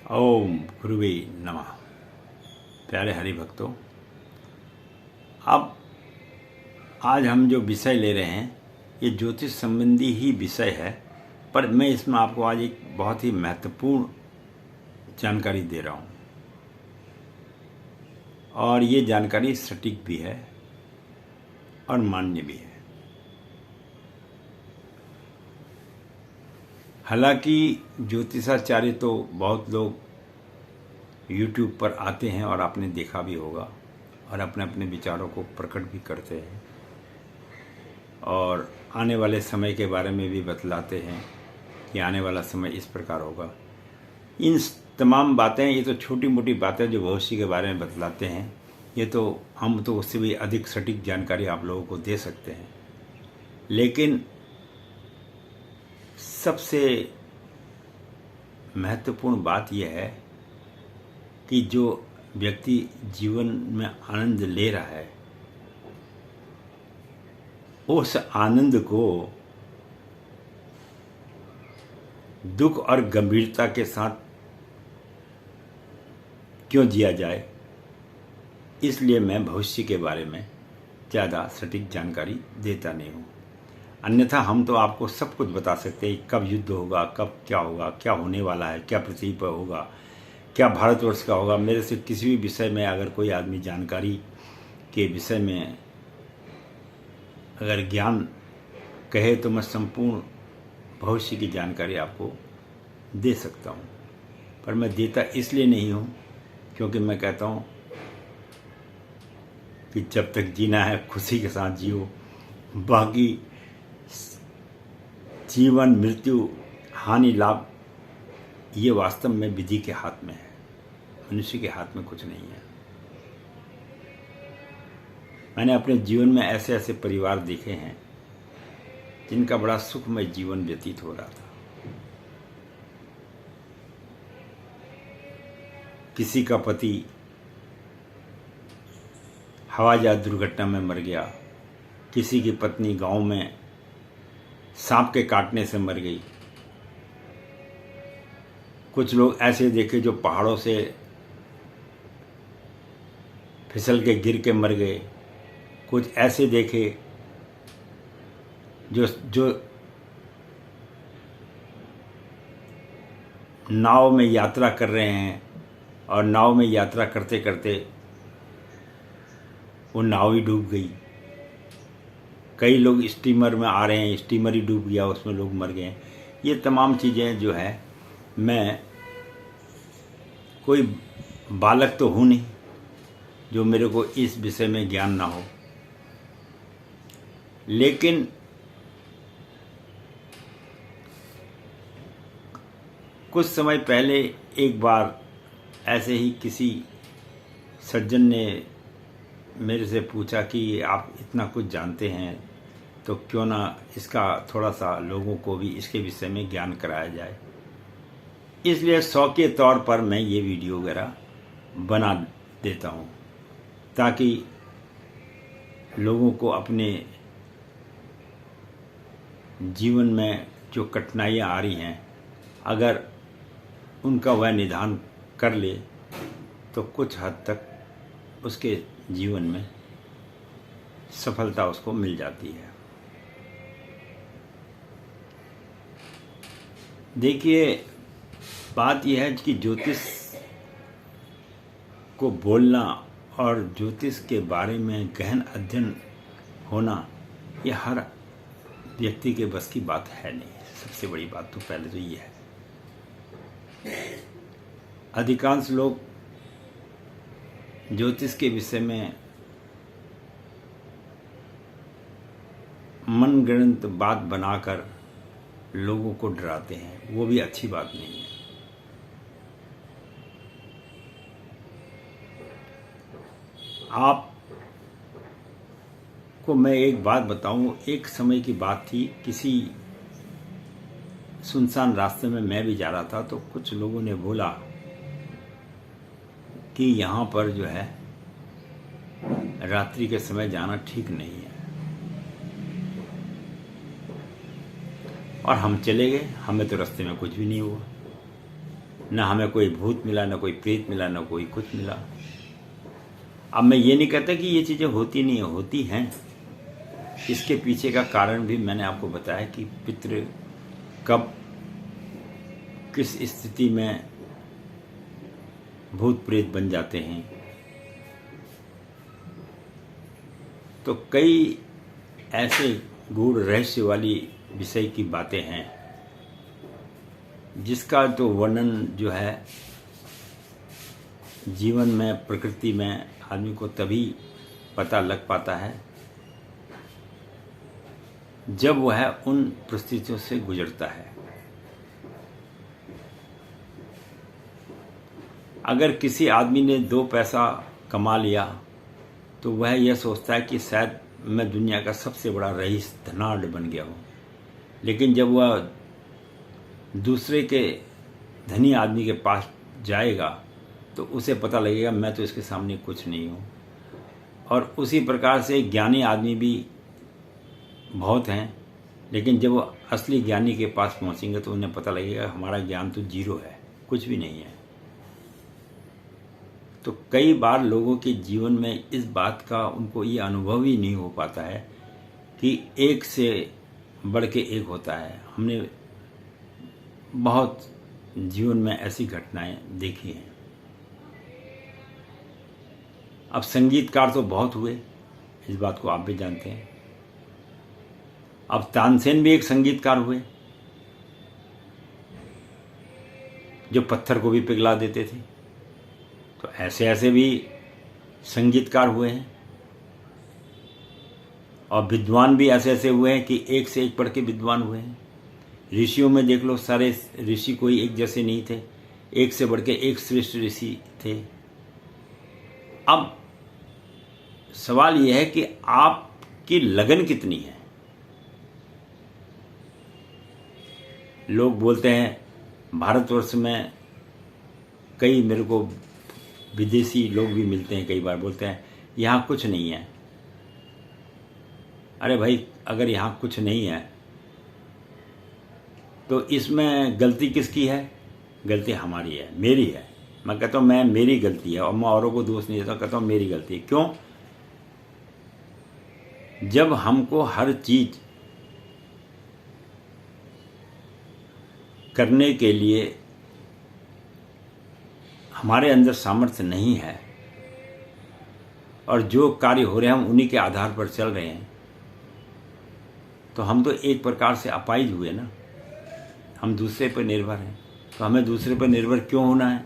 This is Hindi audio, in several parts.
ओम गुरुवे नमः। प्यारे हरि भक्तों, अब आज हम जो विषय ले रहे हैं ये ज्योतिष संबंधी ही विषय है, पर मैं इसमें आपको आज एक बहुत ही महत्वपूर्ण जानकारी दे रहा हूँ और ये जानकारी सटीक भी है और मान्य भी है। हालांकि ज्योतिषाचार्य तो बहुत लोग YouTube पर आते हैं और आपने देखा भी होगा और अपने अपने विचारों को प्रकट भी करते हैं और आने वाले समय के बारे में भी बतलाते हैं कि आने वाला समय इस प्रकार होगा। इन तमाम बातें, ये तो छोटी मोटी बातें जो भविष्य के बारे में बतलाते हैं, ये तो हम तो उससे भी अधिक सटीक जानकारी आप लोगों को दे सकते हैं। लेकिन सबसे महत्वपूर्ण बात यह है कि जो व्यक्ति जीवन में आनंद ले रहा है, उस आनंद को दुख और गंभीरता के साथ क्यों जिया जाए, इसलिए मैं भविष्य के बारे में ज़्यादा सटीक जानकारी देता नहीं हूँ। अन्यथा हम तो आपको सब कुछ बता सकते हैं, कब युद्ध होगा, कब क्या होगा, क्या होने वाला है, क्या पृथ्वी पर होगा, क्या भारतवर्ष का होगा। मेरे से किसी भी विषय में अगर कोई आदमी जानकारी के विषय में अगर ज्ञान कहे तो मैं संपूर्ण भविष्य की जानकारी आपको दे सकता हूँ, पर मैं देता इसलिए नहीं हूँ क्योंकि मैं कहता हूँ कि जब तक जीना है खुशी के साथ जियो, बाकी जीवन मृत्यु हानि लाभ ये वास्तव में विधि के हाथ में है, मनुष्य के हाथ में कुछ नहीं है। मैंने अपने जीवन में ऐसे ऐसे परिवार देखे हैं जिनका बड़ा सुखमय जीवन व्यतीत हो रहा था। किसी का पति हवाई दुर्घटना में मर गया, किसी की पत्नी गांव में सांप के काटने से मर गई। कुछ लोग ऐसे देखे जो पहाड़ों से फिसल के गिर के मर गए। कुछ ऐसे देखे जो नाव में यात्रा कर रहे हैं और नाव में यात्रा करते करते वो नाव ही डूब गई। कई लोग स्टीमर में आ रहे हैं, स्टीमर ही डूब गया, उसमें लोग मर गए। ये तमाम चीज़ें जो है, मैं कोई बालक तो हूँ नहीं जो मेरे को इस विषय में ज्ञान ना हो, लेकिन कुछ समय पहले एक बार ऐसे ही किसी सज्जन ने मेरे से पूछा कि आप इतना कुछ जानते हैं तो क्यों ना इसका थोड़ा सा लोगों को भी इसके विषय में ज्ञान कराया जाए। इसलिए शौक के तौर पर मैं ये वीडियो वगैरह बना देता हूँ ताकि लोगों को अपने जीवन में जो कठिनाइयाँ आ रही हैं, अगर उनका वह निदान कर ले तो कुछ हद तक उसके जीवन में सफलता उसको मिल जाती है। देखिए, बात यह है कि ज्योतिष को बोलना और ज्योतिष के बारे में गहन अध्ययन होना ये हर व्यक्ति के बस की बात है नहीं। सबसे बड़ी बात तो पहले तो ये है, अधिकांश लोग ज्योतिष के विषय में मनगढ़ंत बात बनाकर लोगों को डराते हैं, वो भी अच्छी बात नहीं है। आप को मैं एक बात बताऊं, एक समय की बात थी, किसी सुनसान रास्ते में मैं भी जा रहा था तो कुछ लोगों ने बोला कि यहाँ पर जो है रात्रि के समय जाना ठीक नहीं है, और हम चले गए। हमें तो रास्ते में कुछ भी नहीं हुआ। ना हमें कोई भूत मिला, ना कोई प्रेत मिला, ना कोई कुछ मिला। अब मैं ये नहीं कहता कि ये चीज़ें होती नहीं है, होती हैं। इसके पीछे का कारण भी मैंने आपको बताया कि पितृ कब किस स्थिति में भूत प्रेत बन जाते हैं। तो कई ऐसे गूढ़ रहस्य वाली विषय की बातें हैं जिसका तो वर्णन जो है जीवन में, प्रकृति में आदमी को तभी पता लग पाता है जब वह उन परिस्थितियों से गुजरता है। अगर किसी आदमी ने 2 पैसा कमा लिया तो वह यह सोचता है कि शायद मैं दुनिया का सबसे बड़ा रईस, धनाढ़ बन गया हूँ। लेकिन जब वह दूसरे के धनी आदमी के पास जाएगा तो उसे पता लगेगा मैं तो इसके सामने कुछ नहीं हूँ। और उसी प्रकार से ज्ञानी आदमी भी बहुत हैं, लेकिन जब वो असली ज्ञानी के पास पहुँचेंगे तो उन्हें पता लगेगा हमारा ज्ञान तो जीरो है, कुछ भी नहीं है। तो कई बार लोगों के जीवन में इस बात का उनको ये अनुभव ही नहीं हो पाता है कि एक से बढ़ के एक होता है। हमने बहुत जीवन में ऐसी घटनाएं देखी हैं। अब संगीतकार तो बहुत हुए, इस बात को आप भी जानते हैं। अब तानसेन भी एक संगीतकार हुए जो पत्थर को भी पिघला देते थे। तो ऐसे ऐसे भी संगीतकार हुए हैं। और विद्वान भी ऐसे ऐसे हुए हैं कि एक से एक पढ़ के विद्वान हुए हैं। ऋषियों में देख लो, सारे ऋषि कोई एक जैसे नहीं थे, एक से बढ़ के एक श्रेष्ठ ऋषि थे। अब सवाल यह है कि आपकी लगन कितनी है। लोग बोलते हैं भारतवर्ष में, कई मेरे को विदेशी लोग भी मिलते हैं, कई बार बोलते हैं यहाँ कुछ नहीं है। अरे भाई, अगर यहाँ कुछ नहीं है तो इसमें गलती किसकी है? गलती हमारी है, मेरी है। मैं कहता हूँ मेरी गलती है, और मैं औरों को दोष नहीं देता, कहता हूँ मेरी गलती है। क्यों? जब हमको हर चीज करने के लिए हमारे अंदर सामर्थ्य नहीं है और जो कार्य हो रहे हैं हम उन्हीं के आधार पर चल रहे हैं, तो हम तो एक प्रकार से अपाहिज हुए ना। हम दूसरे पर निर्भर हैं, तो हमें दूसरे पर निर्भर क्यों होना है?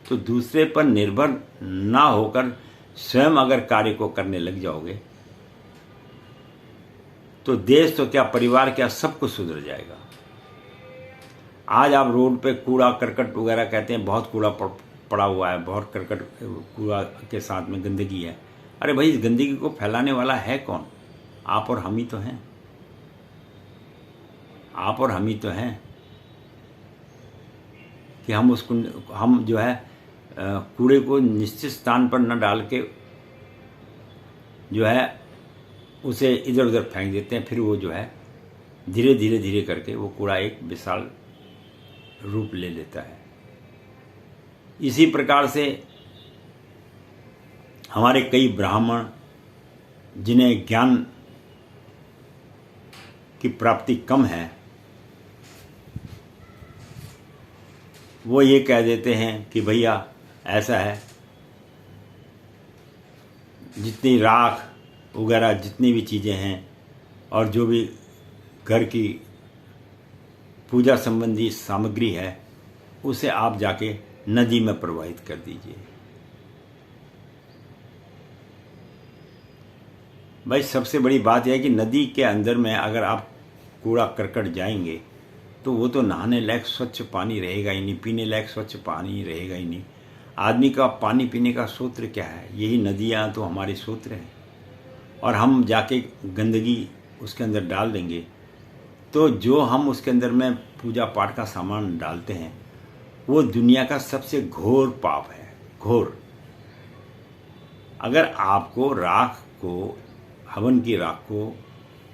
तो दूसरे पर निर्भर ना होकर स्वयं अगर कार्य को करने लग जाओगे तो देश तो क्या, परिवार क्या, सब कुछ सुधर जाएगा। आज आप रोड पे कूड़ा करकट वगैरह कहते हैं, बहुत कूड़ा पड़ा हुआ है, बहुत करकट, कूड़ा के साथ में गंदगी है। अरे भाई, इस गंदगी को फैलाने वाला है कौन? आप और हम ही तो हैं। आप और हम ही तो हैं कि हम जो है कूड़े को निश्चित स्थान पर न डाल के जो है उसे इधर उधर फेंक देते हैं। फिर वो जो है धीरे धीरे करके वो कूड़ा एक विशाल रूप ले लेता है। इसी प्रकार से हमारे कई ब्राह्मण जिन्हें ज्ञान की प्राप्ति कम है, वो ये कह देते हैं कि भैया ऐसा है, जितनी राख वगैरह जितनी भी चीज़ें हैं और जो भी घर की पूजा संबंधी सामग्री है उसे आप जाके नदी में प्रवाहित कर दीजिए। भाई, सबसे बड़ी बात यह है कि नदी के अंदर में अगर आप कूड़ा करकट जाएंगे तो वो तो नहाने लायक स्वच्छ पानी रहेगा ही नहीं, पीने लायक स्वच्छ पानी रहेगा ही नहीं। आदमी का पानी पीने का सूत्र क्या है? यही नदियाँ तो हमारे सूत्र हैं। और हम जाके गंदगी उसके अंदर डाल देंगे तो जो हम उसके अंदर में पूजा पाठ का सामान डालते हैं वो दुनिया का सबसे घोर पाप है, घोर। अगर आपको राख को, हवन की राख को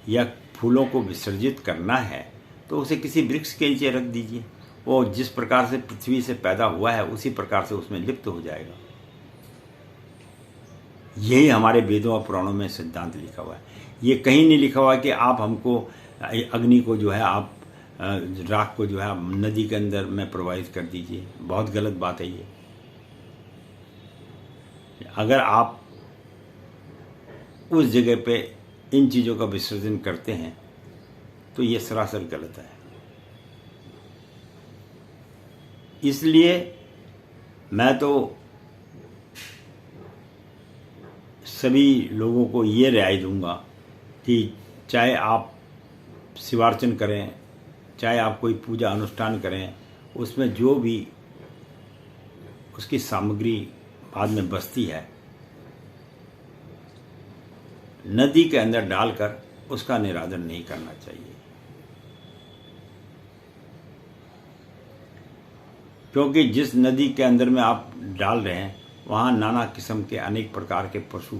या फूलों को विसर्जित करना है तो उसे किसी वृक्ष के नीचे रख दीजिए, वो जिस प्रकार से पृथ्वी से पैदा हुआ है उसी प्रकार से उसमें लिप्त हो जाएगा। यही हमारे वेदों और पुराणों में सिद्धांत लिखा हुआ है। ये कहीं नहीं लिखा हुआ कि आप हमको अग्नि को जो है आप राख को जो है नदी के अंदर में प्रवाहित कर दीजिए। बहुत गलत बात है ये। अगर आप उस जगह पे इन चीज़ों का विसर्जन करते हैं तो ये सरासर गलत है। इसलिए मैं तो सभी लोगों को ये राय दूंगा कि चाहे आप शिवार्चन करें, चाहे आप कोई पूजा अनुष्ठान करें, उसमें जो भी उसकी सामग्री बाद में बचती है नदी के अंदर डालकर उसका निरादन नहीं करना चाहिए। क्योंकि जिस नदी के अंदर में आप डाल रहे हैं वहाँ नाना किस्म के अनेक प्रकार के पशु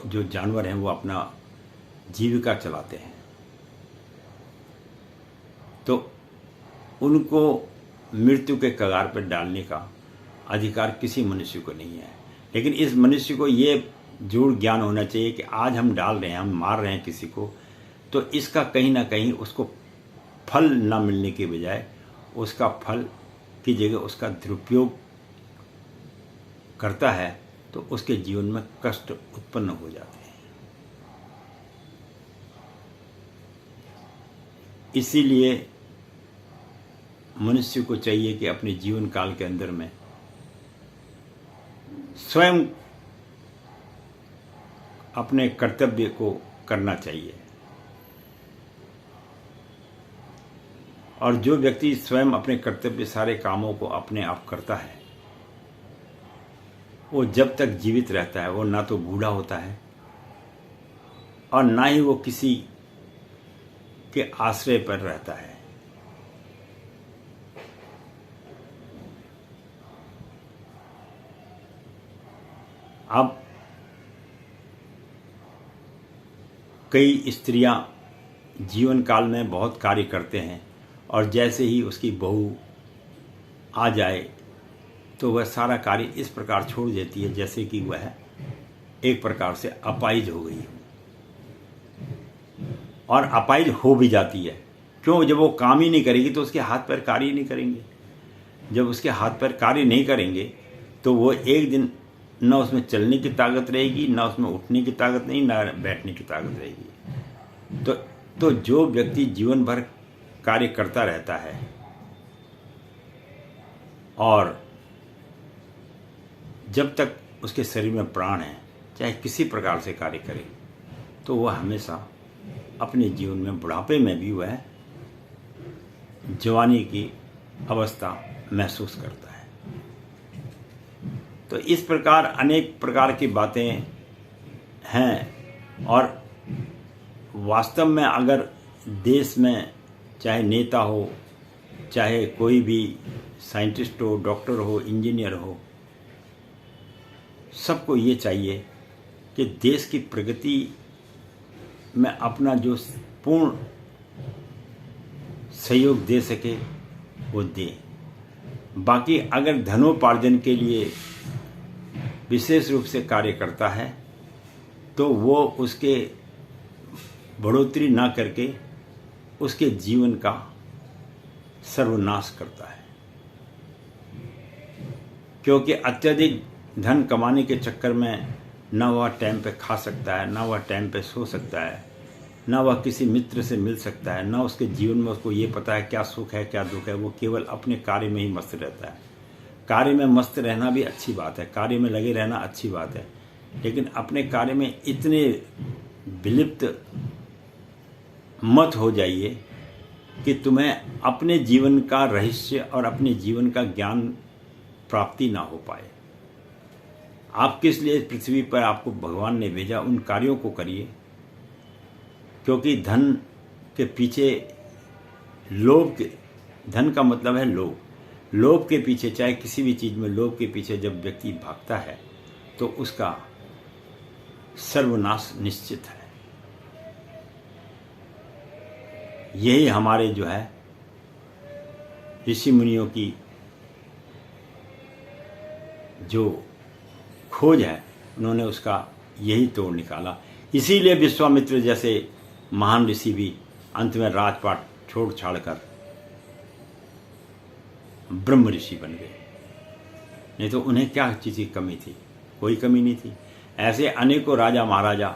जो जानवर हैं वो अपना जीविका चलाते हैं, तो उनको मृत्यु के कगार पर डालने का अधिकार किसी मनुष्य को नहीं है। लेकिन इस मनुष्य को ये जरूर ज्ञान होना चाहिए कि आज हम डाल रहे हैं, हम मार रहे हैं किसी को, तो इसका कहीं ना कहीं उसको फल ना मिलने के बजाय उसका फल की जगह उसका दुरुपयोग करता है तो उसके जीवन में कष्ट उत्पन्न हो जाते हैं। इसीलिए मनुष्य को चाहिए कि अपने जीवन काल के अंदर में स्वयं अपने कर्तव्य को करना चाहिए। और जो व्यक्ति स्वयं अपने कर्तव्य सारे कामों को अपने आप करता है वो जब तक जीवित रहता है वो ना तो बूढ़ा होता है और ना ही वो किसी के आश्रय पर रहता है। अब कई स्त्रियां जीवन काल में बहुत कार्य करते हैं और जैसे ही उसकी बहू आ जाए तो वह सारा कार्य इस प्रकार छोड़ देती है जैसे कि वह एक प्रकार से अपाहिज हो गई है। और अपाहिज हो भी जाती है। क्यों? जब वो काम ही नहीं करेगी तो उसके हाथ पैर कार्य ही नहीं करेंगे। जब उसके हाथ पैर कार्य नहीं करेंगे तो वो एक दिन न उसमें चलने की ताकत रहेगी, न उसमें उठने की ताकत नहीं, न बैठने की ताकत रहेगी। तो जो व्यक्ति जीवन भर कार्य करता रहता है और जब तक उसके शरीर में प्राण है, चाहे किसी प्रकार से कार्य करे, तो वह हमेशा अपने जीवन में बुढ़ापे में भी वह जवानी की अवस्था महसूस करता है। तो इस प्रकार अनेक प्रकार की बातें हैं। और वास्तव में अगर देश में चाहे नेता हो, चाहे कोई भी साइंटिस्ट हो, डॉक्टर हो, इंजीनियर हो, सबको ये चाहिए कि देश की प्रगति में अपना जो पूर्ण सहयोग दे सके वो दे। बाकी अगर धनोपार्जन के लिए विशेष रूप से कार्य करता है तो वो उसके बढ़ोतरी ना करके उसके जीवन का सर्वनाश करता है। क्योंकि अत्यधिक धन कमाने के चक्कर में न वह टाइम पे खा सकता है, न वह टाइम पे सो सकता है, न वह किसी मित्र से मिल सकता है, न उसके जीवन में उसको ये पता है क्या सुख है क्या दुख है। वो केवल अपने कार्य में ही मस्त रहता है। कार्य में मस्त रहना भी अच्छी बात है, कार्य में लगे रहना अच्छी बात है, लेकिन अपने कार्य में इतने विलिप्त मत हो जाइए कि तुम्हें अपने जीवन का रहस्य और अपने जीवन का ज्ञान प्राप्ति ना हो पाए। आप किस लिए पृथ्वी पर आपको भगवान ने भेजा उन कार्यों को करिए। क्योंकि धन के पीछे लोभ के, धन का मतलब है लोभ, लोभ के पीछे, चाहे किसी भी चीज़ में लोभ के पीछे जब व्यक्ति भागता है तो उसका सर्वनाश निश्चित है। यही हमारे जो है ऋषि मुनियों की जो खोज है, उन्होंने उसका यही तोड़ निकाला। इसीलिए विश्वामित्र जैसे महान ऋषि भी अंत में राजपाट छोड़ छाड़ कर ब्रह्म ऋषि बन गए। नहीं तो उन्हें क्या चीज़ की कमी थी? कोई कमी नहीं थी। ऐसे अनेकों राजा महाराजा,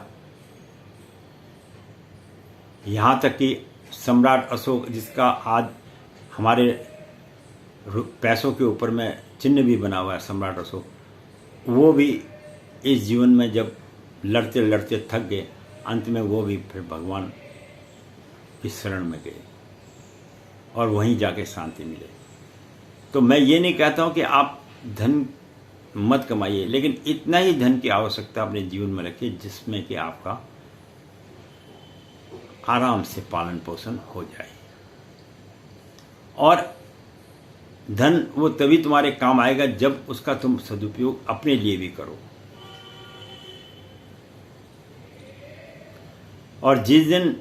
यहाँ तक कि सम्राट अशोक, जिसका आज हमारे पैसों के ऊपर में चिन्ह भी बना हुआ है, सम्राट अशोक, वो भी इस जीवन में जब लड़ते लड़ते थक गए, अंत में वो भी फिर भगवान की शरण में गए और वहीं जाके शांति मिले। तो मैं ये नहीं कहता हूँ कि आप धन मत कमाइए, लेकिन इतना ही धन की आवश्यकता अपने जीवन में रखिए जिसमें कि आपका आराम से पालन पोषण हो जाए। और धन वो तभी तुम्हारे काम आएगा जब उसका तुम सदुपयोग अपने लिए भी करो। और जिस दिन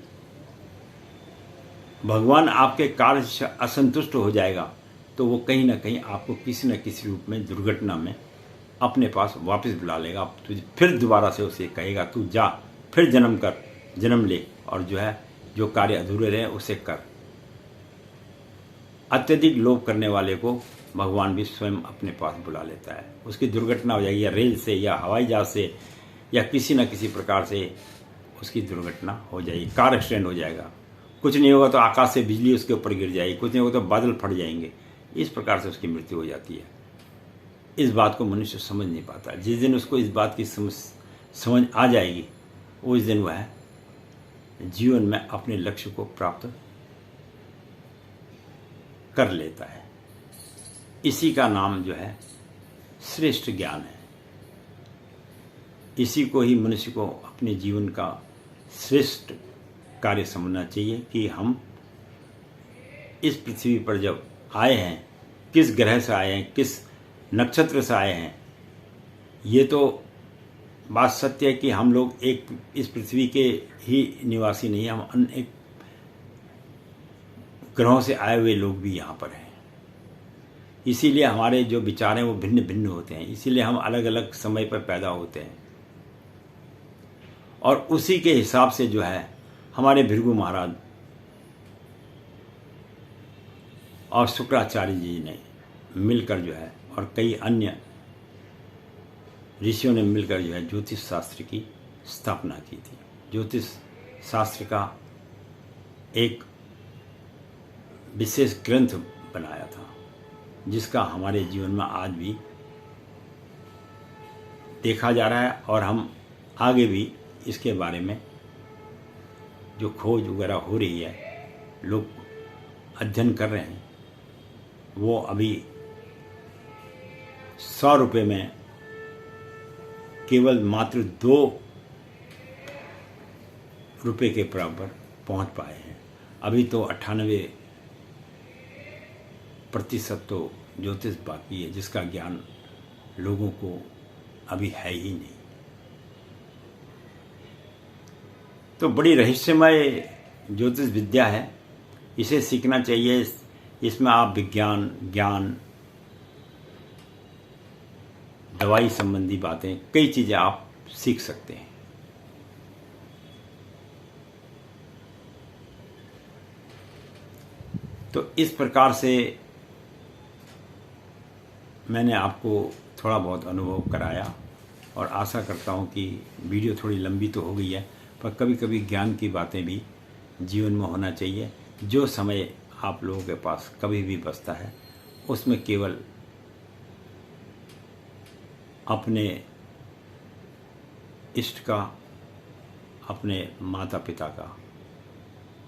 भगवान आपके कार्य से असंतुष्ट हो जाएगा तो वो कहीं ना कहीं आपको किसी न किसी रूप में दुर्घटना में अपने पास वापस बुला लेगा। फिर दोबारा से उसे कहेगा तू जा, फिर जन्म ले और जो है जो कार्य अधूरे रहे उसे कर। अत्यधिक लोभ करने वाले को भगवान भी स्वयं अपने पास बुला लेता है। उसकी दुर्घटना हो जाएगी, या रेल से या हवाई जहाज से या किसी न किसी प्रकार से उसकी दुर्घटना हो जाएगी, कार एक्सीडेंट हो जाएगा। कुछ नहीं होगा तो आकाश से बिजली उसके ऊपर गिर जाएगी, कुछ नहीं होगा तो बादल फट जाएंगे। इस प्रकार से उसकी मृत्यु हो जाती है। इस बात को मनुष्य समझ नहीं पाता। जिस दिन उसको इस बात की समझ आ जाएगी, उस दिन वह जीवन में अपने लक्ष्य को प्राप्त कर लेता है। इसी का नाम जो है श्रेष्ठ ज्ञान है। इसी को ही मनुष्य को अपने जीवन का श्रेष्ठ कार्य समझना चाहिए कि हम इस पृथ्वी पर जब आए हैं, किस ग्रह से आए हैं, किस नक्षत्र से आए हैं। ये तो बात सत्य है कि हम लोग एक इस पृथ्वी के ही निवासी नहीं हैं, हम अन्य ग्रहों से आए हुए लोग भी यहाँ पर हैं। इसीलिए हमारे जो विचार हैं वो भिन्न भिन्न होते हैं, इसीलिए हम अलग अलग समय पर पैदा होते हैं। और उसी के हिसाब से जो है हमारे भृगु महाराज और शुक्राचार्य जी ने मिलकर जो है और कई अन्य ऋषियों ने मिलकर जो है ज्योतिष शास्त्र की स्थापना की थी। ज्योतिष शास्त्र का एक विशेष ग्रंथ बनाया था जिसका हमारे जीवन में आज भी देखा जा रहा है और हम आगे भी इसके बारे में जो खोज वगैरह हो रही है, लोग अध्ययन कर रहे हैं। वो अभी 100 रुपये में केवल मात्र 2 रुपये के बराबर पहुंच पाए हैं। अभी तो 98% तो ज्योतिष बाकी है जिसका ज्ञान लोगों को अभी है ही नहीं। तो बड़ी रहस्यमय ज्योतिष विद्या है, इसे सीखना चाहिए। इसमें आप विज्ञान, ज्ञान, दवाई संबंधी बातें, कई चीज़ें आप सीख सकते हैं। तो इस प्रकार से मैंने आपको थोड़ा बहुत अनुभव कराया और आशा करता हूँ कि वीडियो थोड़ी लंबी तो हो गई है, पर कभी कभी ज्ञान की बातें भी जीवन में होना चाहिए। जो समय आप लोगों के पास कभी भी बचता है उसमें केवल अपने इष्ट का, अपने माता पिता का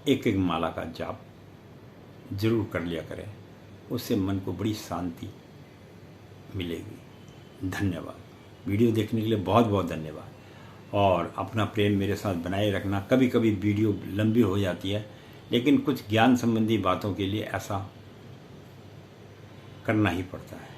एक एक माला का जाप जरूर कर लिया करें, उससे मन को बड़ी शांति मिलेगी। धन्यवाद। वीडियो देखने के लिए बहुत बहुत धन्यवाद और अपना प्रेम मेरे साथ बनाए रखना। कभी कभी वीडियो लंबी हो जाती है, लेकिन कुछ ज्ञान संबंधी बातों के लिए ऐसा करना ही पड़ता है।